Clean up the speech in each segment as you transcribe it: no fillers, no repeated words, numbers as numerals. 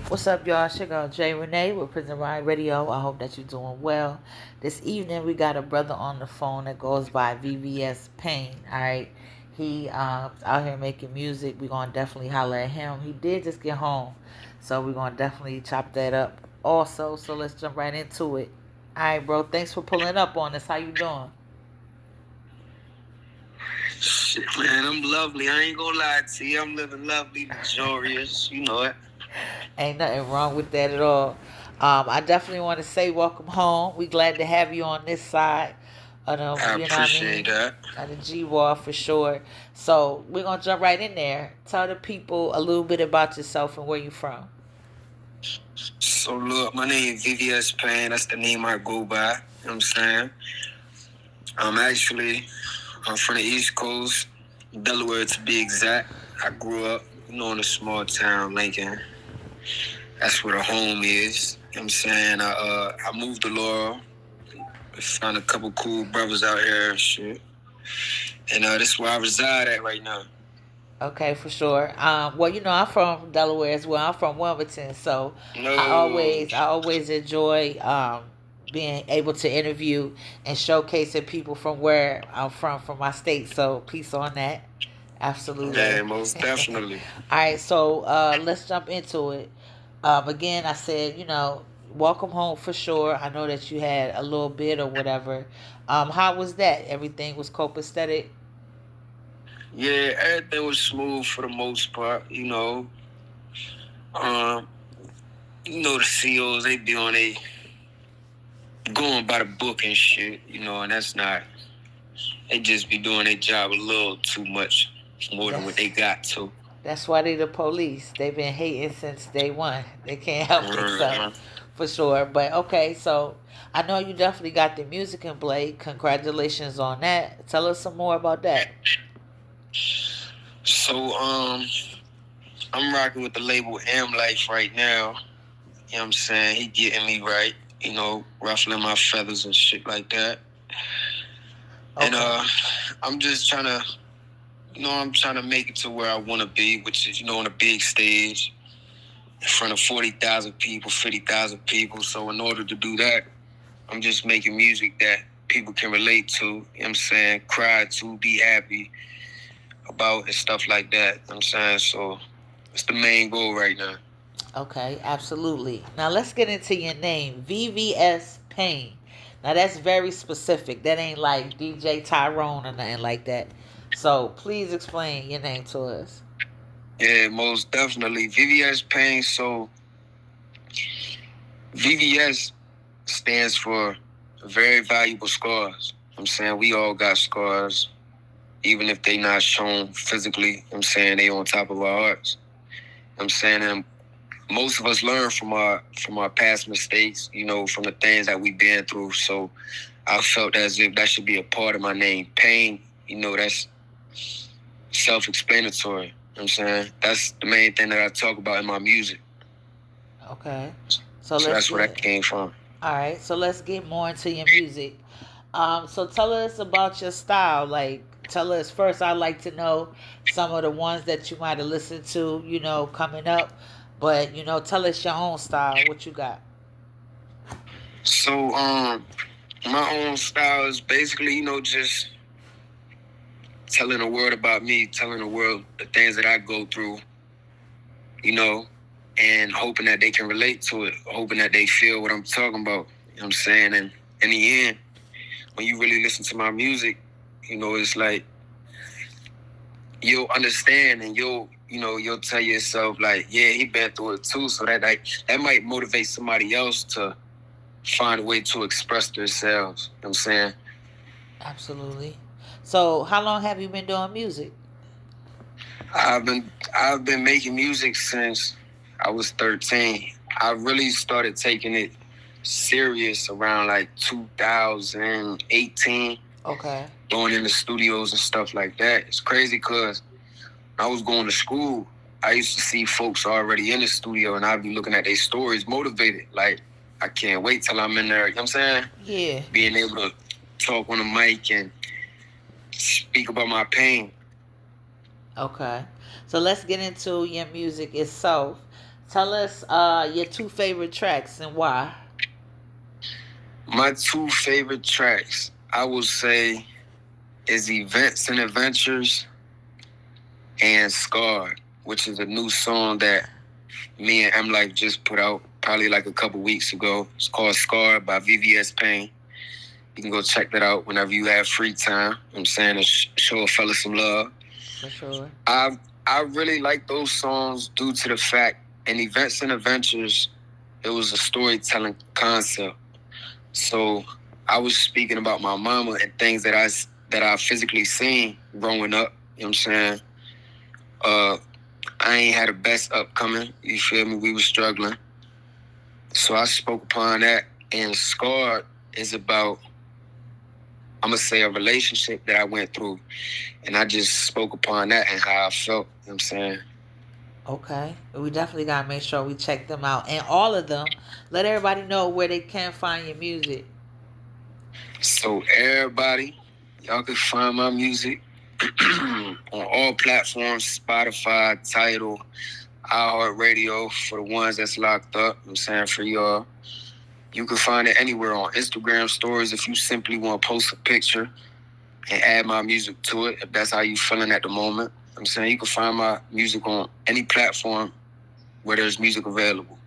What's up, y'all? It's your girl Jay Renee with Prison Ride Radio. I hope that you're doing well. This evening, we got a brother on the phone that goes by VVS Pain. All right, he out here making music. We're gonna definitely holler at him. He did just get home, so we're gonna definitely chop that up. Also, so let's jump right into it. All right, bro. Thanks for pulling up on us. How you doing? Shit, man, I'm lovely. I ain't gonna lie to you. I'm living lovely, luxurious. You know it. Ain't nothing wrong with that at all. I definitely want to say welcome home. We glad to have you on this side of the, I you know what I appreciate mean, that. of the G Wall for sure. So we're gonna jump right in there. Tell the people a little bit about yourself and where you from. So, look, my name is VVS Pain. That's the name I go by. You know what I'm saying? I'm from the East Coast, Delaware to be exact. I grew up, in a small town, Lincoln. That's where the home is. You know what I'm saying? I moved to Laurel. Found a couple cool brothers out here and shit. And this is where I reside at right now. Okay, for sure. Well, I'm from Delaware as well. I'm from Wilmington, so No. I always enjoy being able to interview and showcasing people from where I'm from my state. So peace on that. Absolutely. Yeah, most definitely. All right, so let's jump into it. Again, I said, welcome home for sure. I know that you had a little bit or whatever. How was that? Everything was copacetic? Yeah, everything was smooth for the most part. Um, the CEOs they be on they going by the book and shit. And that's not. They just be doing their job a little too much, more than what they got to. That's why they the police. They've been hating since day one. They can't help themselves for sure. But okay, so I know you definitely got the music in play. Congratulations on that. Tell us some more about that. So I'm rocking with the label lyfe right now. You know what I'm saying? He getting me right. Ruffling my feathers and shit like that. Okay. And I'm just trying to, I'm trying to make it to where I want to be, which is, on a big stage in front of 40,000 people, 50,000 people. So in order to do that, I'm just making music that people can relate to. You know what I'm saying? Cry to, be happy about, and stuff like that. You know what I'm saying? So it's the main goal right now. Okay, absolutely. Now let's get into your name, VVS Pain. Now that's very specific. That ain't like DJ Tyrone or nothing like that. So please explain your name to us. Yeah, most definitely. VVS Pain. So VVS stands for very valuable scars. I'm saying we all got scars, even if they not shown physically. I'm saying they on top of our hearts. I'm saying, and most of us learn from our past mistakes, from the things that we've been through. So I felt as if that should be a part of my name. Pain, that's self-explanatory. You know what I'm saying? That's the main thing that I talk about in my music. Okay. So that's where that came from. All right. So let's get more into your music. So tell us about your style. Like, tell us first. I'd like to know some of the ones that you might have listened to, coming up. But tell us your own style. What you got? So my own style is basically, just telling the world about me, telling the world the things that I go through, and hoping that they can relate to it, hoping that they feel what I'm talking about. You know what I'm saying? And in the end, when you really listen to my music, it's like you'll understand and you'll tell yourself like, yeah, he been through it too. So that might motivate somebody else to find a way to express themselves. You know what I'm saying? Absolutely. So how long have you been doing music? I've been making music since I was 13. I really started taking it serious around like 2018. Okay. Going in the studios and stuff like that. It's crazy because I was going to school. I used to see folks already in the studio and I'd be looking at their stories motivated. Like, I can't wait till I'm in there. You know what I'm saying? Yeah. Being able to talk on the mic and speak about my pain. Okay. So let's get into your music itself. Tell us your two favorite tracks and why. My two favorite tracks, I will say, is Events and Adventures and Scar, which is a new song that me and M Life just put out probably like a couple weeks ago. It's called Scar by VVS Pain. You can go check that out whenever you have free time. I'm saying to show a fella some love. For sure. I really like those songs due to the fact in Events and Adventures, it was a storytelling concept. So I was speaking about my mama and things that I physically seen growing up. You know what I'm saying? I ain't had the best upcoming. You feel me? We was struggling. So I spoke upon that. And Scarred is about, I'm going to say, a relationship that I went through. And I just spoke upon that and how I felt. You know what I'm saying? Okay. We definitely got to make sure we check them out. And all of them, let everybody know where they can find your music. So everybody, y'all can find my music on all platforms, Spotify, Tidal, iHeartRadio for the ones that's locked up. I'm saying for y'all. You can find it anywhere on Instagram stories if you simply want to post a picture and add my music to it, if that's how you feeling at the moment. I'm saying you can find my music on any platform where there's music available.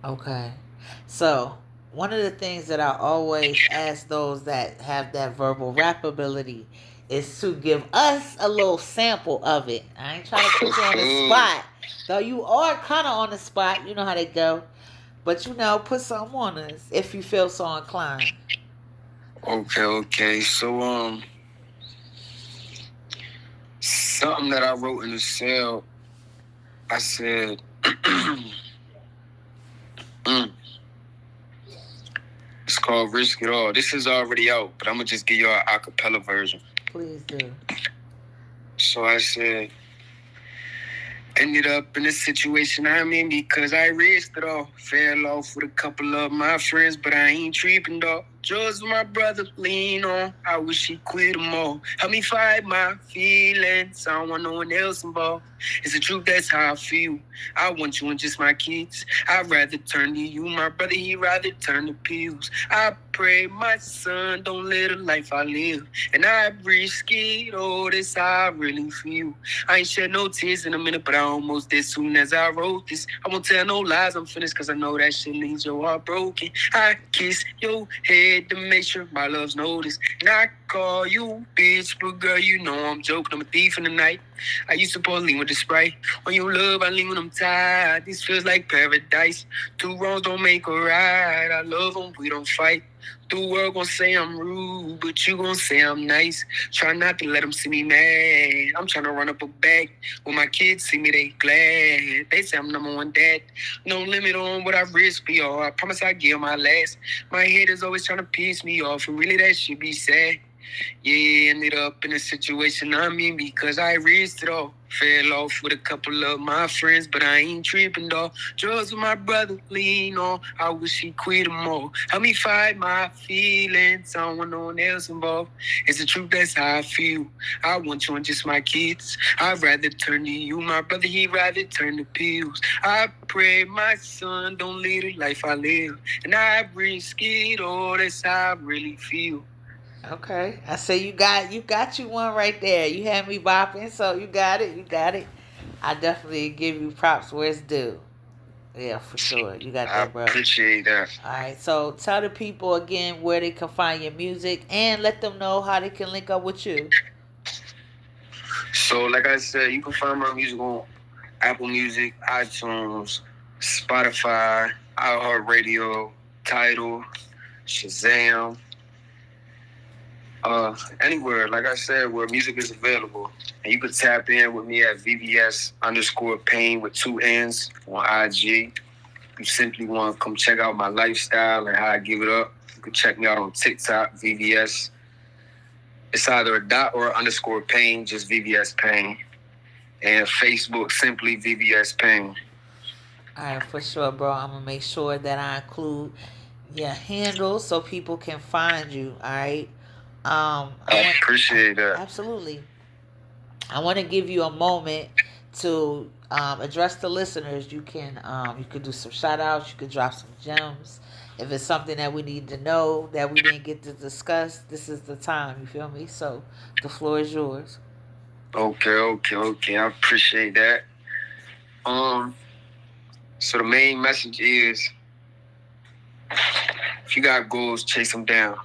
Okay. So, one of the things that I always ask those that have that verbal rap ability is to give us a little sample of it. I ain't trying to put you on the spot, though you are kind of on the spot. You know how they go. But, put something on us if you feel so inclined. Okay. So, something that I wrote in the cell, I said, it's called Risk It All. This is already out, but I'm going to just give you an acapella version. Please do. So I said, ended up in the situation I'm in because I risked it all. Fell off with a couple of my friends, but I ain't tripping, dog. Just my brother lean on. I wish he quit them all. Help me fight my feelings. I don't want no one else involved. It's the truth, that's how I feel. I want you and just my kids. I'd rather turn to you, my brother. He'd rather turn to pills. I pray my son don't live the life I live. And I risk it all, that's how I really feel. I ain't shed no tears in a minute, but I almost did soon as I wrote this. I won't tell no lies, I'm finished, cause I know that shit leaves your heart broken. I kiss your head to make sure my love's noticed. And I call you bitch, but girl, you know I'm joking, I'm a thief in the night. I used to pour lean with the Sprite. On your love, I lean when I'm tired. This feels like paradise. Two wrongs don't make a right. I love them, we don't fight. The world gon' say I'm rude, but you gon' say I'm nice. Try not to let them see me mad. I'm trying to run up a bag. When my kids see me, they glad. They say I'm number one dad. No limit on what I risk for y'all. I promise I give my last. My head is always trying to piss me off, and really that should be sad. Yeah, ended up in a situation I'm in because I risked it all. Fell off with a couple of my friends, but I ain't tripping, dog. Drugs with my brother lean on. I wish he quit them all. Help me fight my feelings. I don't want no one else involved. It's the truth, that's how I feel. I want you and just my kids. I'd rather turn to you, my brother. He'd rather turn to pills. I pray my son don't live the life I live. And I risk it all, that's how I really feel. Okay. I say you got you one right there. You had me bopping, so you got it. I definitely give you props where it's due. Yeah, for sure. You got that, bro. I appreciate that. All right. So tell the people again where they can find your music and let them know how they can link up with you. So, like I said, you can find my music on Apple Music, iTunes, Spotify, iHeartRadio, Tidal, Shazam, anywhere, like I said, where music is available. And you can tap in with me at VVS_Pain with 2 N's on IG. If you simply want to come check out my lifestyle and how I give it up, you can check me out on TikTok, VVS. It's either a dot or an _Pain, just VVS Pain. And Facebook, simply VVS Pain. All right, for sure, bro. I'm gonna make sure that I include your handle so people can find you. All right. I appreciate that. Absolutely. I want to give you a moment to address the listeners, you can do some shout outs, you could drop some gems. If it's something that we need to know that we didn't get to discuss, this is the time. You feel me? So the floor is yours. Okay. I appreciate that. Um, so the main message is, if you got goals, chase them down. You know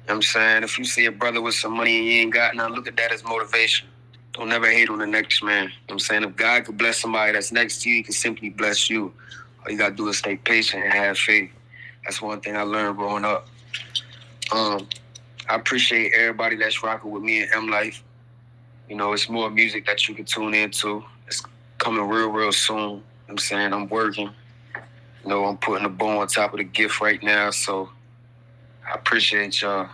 what I'm saying? If you see a brother with some money and you ain't got none, look at that as motivation. Don't never hate on the next man. You know what I'm saying? If God could bless somebody that's next to you, he can simply bless you. All you gotta do is stay patient and have faith. That's one thing I learned growing up. I appreciate everybody that's rocking with me in M Life. You know, it's more music that you can tune into. It's coming real soon. You know what I'm saying? I'm working. You know, I'm putting the bow on top of the gift right now. So I appreciate y'all.